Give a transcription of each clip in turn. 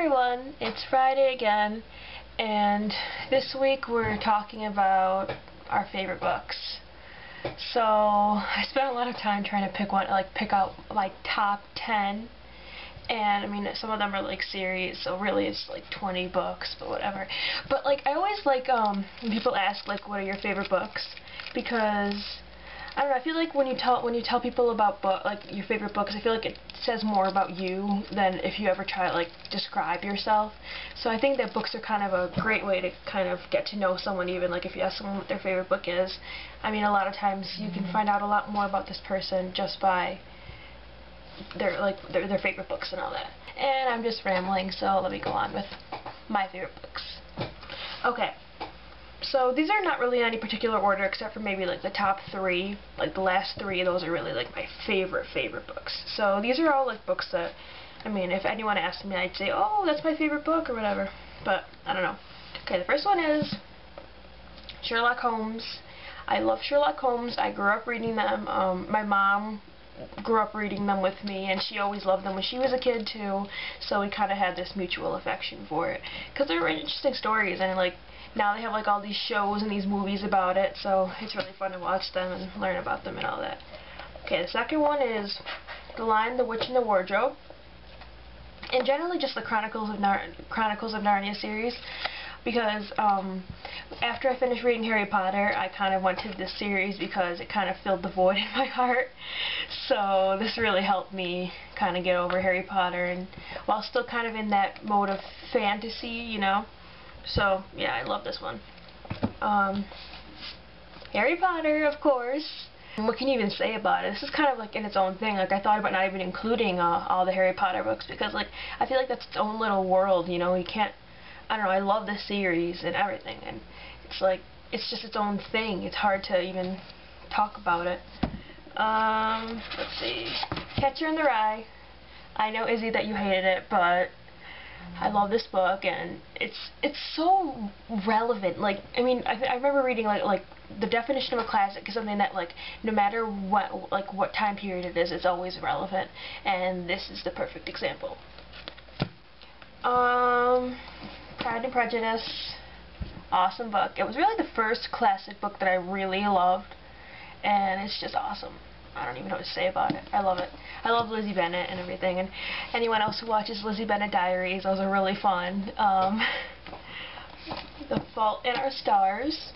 everyone, it's Friday again, and this week we're talking about our favorite books. So I spent a lot of time trying to pick out my top 10, and I mean some of them are like series, so really it's like 20 books, but whatever. But like I always like when people ask like what are your favorite books, because I don't know, I feel like when you tell people about your favorite books, I feel like it says more about you than if you ever try to like describe yourself. So I think that books are kind of a great way to kind of get to know someone, even like if you ask someone what their favorite book is. I mean, a lot of times you can find out a lot more about this person just by their favorite books and all that. And I'm just rambling, so let me go on with my favorite books. Okay. So these are not really in any particular order except for maybe like the top 3, like the last 3 of those are really like my favorite books. So these are all like books that, I mean, if anyone asked me I'd say, oh, that's my favorite book or whatever, but I don't know. Okay, the first one is Sherlock Holmes. I love Sherlock Holmes. I grew up reading them. My mom grew up reading them with me, and she always loved them when she was a kid too, so we kind of had this mutual affection for it, because they're interesting stories, and like now they have like all these shows and these movies about it, so it's really fun to watch them and learn about them and all that. Okay, the second one is The Lion, the Witch, and the Wardrobe, and generally just the Chronicles of Narnia series, because after I finished reading Harry Potter, I kind of went to this series because it kind of filled the void in my heart. So this really helped me kind of get over Harry Potter, and while still kind of in that mode of fantasy, you know. So yeah, I love this one. Harry Potter, of course. What can you even say about it? This is kind of like in its own thing. Like I thought about not even including all the Harry Potter books, because like I feel like that's its own little world, you know. You can't, I don't know, I love this series and everything, and it's like, it's just its own thing. It's hard to even talk about it. Let's see. Catcher in the Rye. I know, Izzy, that you hated it, but I love this book, and it's so relevant. Like, I mean, I remember reading like the definition of a classic is something that like no matter what time period it is, it's always relevant, and this is the perfect example. Pride and Prejudice, awesome book. It was really the first classic book that I really loved, and it's just awesome. I don't even know what to say about it. I love it. I love Lizzie Bennet and everything, and anyone else who watches Lizzie Bennet Diaries, those are really fun. The Fault in Our Stars.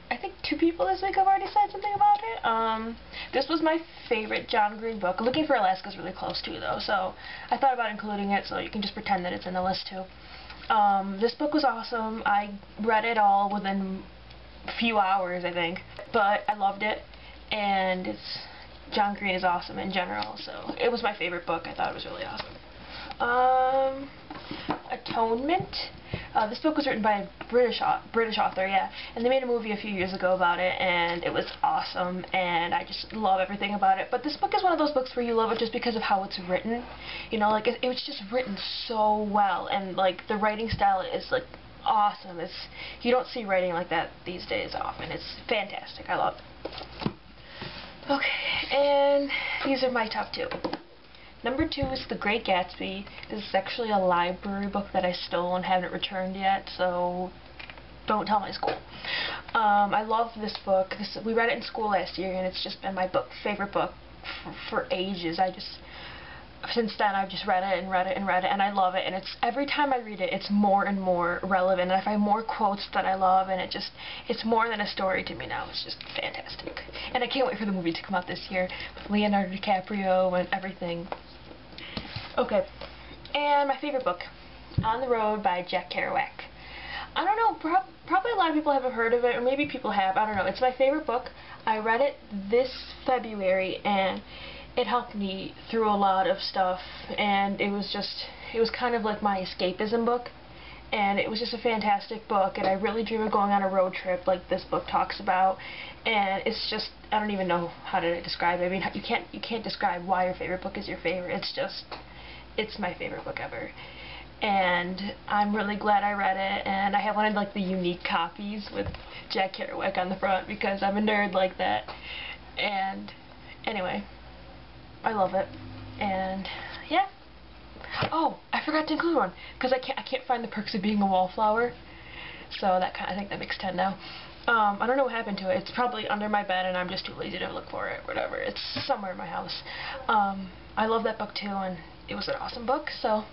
I think 2 people this week have already said something about it. This was my favorite John Green book. Looking for Alaska is really close too, though, so I thought about including it, so you can just pretend that it's in the list too. This book was awesome. I read it all within a few hours, I think, but I loved it, and John Green is awesome in general, so it was my favorite book. I thought it was really awesome. Atonement. This book was written by a British author, yeah, and they made a movie a few years ago about it, and it was awesome, and I just love everything about it. But this book is one of those books where you love it just because of how it's written, you know, like it was just written so well, and like the writing style is like awesome. You don't see writing like that these days often. It's fantastic. I love it. Okay, and these are my top 2. Number 2 is The Great Gatsby. This is actually a library book that I stole and haven't returned yet, so don't tell my school. I love this book. We read it in school last year, and it's just been my favorite book for ages. Since then I've just read it and read it and read it, and I love it, and every time I read it, it's more and more relevant, and I find more quotes that I love, and it's more than a story to me now. It's just fantastic. And I can't wait for the movie to come out this year with Leonardo DiCaprio and everything. Okay, and my favorite book, On the Road by Jack Kerouac. I don't know, probably a lot of people haven't heard of it, or maybe people have, I don't know. It's my favorite book. I read it this February, and it helped me through a lot of stuff, and it was kind of like my escapism book, and it was just a fantastic book, and I really dream of going on a road trip like this book talks about, and it's just, I don't even know how to describe it. I mean, you can't describe why your favorite book is your favorite. It's my favorite book ever, and I'm really glad I read it, and I have one of like the unique copies with Jack Kerouac on the front because I'm a nerd like that, and anyway, I love it, and yeah, Oh, I forgot to include one because I can't find the Perks of Being a Wallflower. So that I think that makes 10 now. I don't know what happened to it. It's probably under my bed and I'm just too lazy to look for it. Whatever. It's somewhere in my house. I love that book too, and it was an awesome book. So